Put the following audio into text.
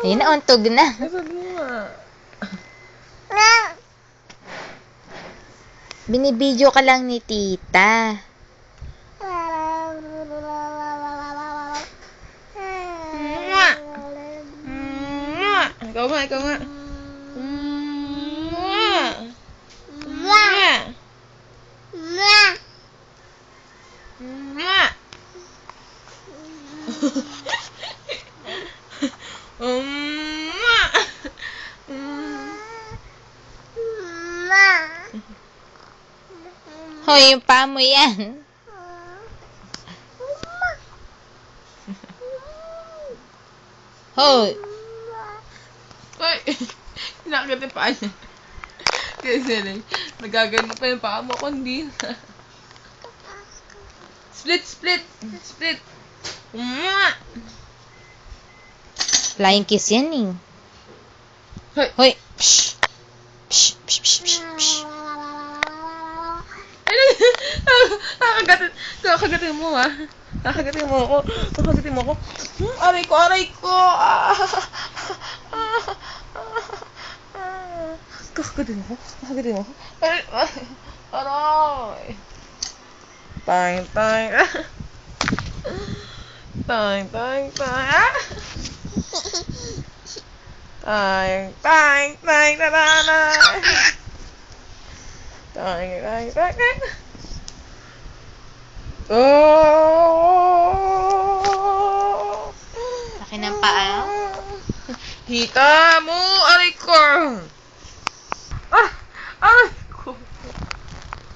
Ayun na, untog na. Sabi mo nga. Binibidyo ka lang ni tita. Ikaw nga, ikaw nga. Hoy, yung paa mo yan. Hoy. Ay, hinakit yung paa niya. Kasi nagagano pa yung paa mo, kundi na. Split, split, split. Flying kiss yan eh. Hoy. Hoy. Psh. Psh, psh, psh, psh, psh. Kakagatin mo ha. Kakagatin mo ako. Kakagatin mo ako. Aray ko, aray ko. Kakagatin mo ako. Kakagatin mo ako. Aray. Tang, tang. Tang, tang, tang. Tang, tang, tang, tang, tang, tang, tang, tang. Oh! Laki ng paa. Hita mo, aray ko.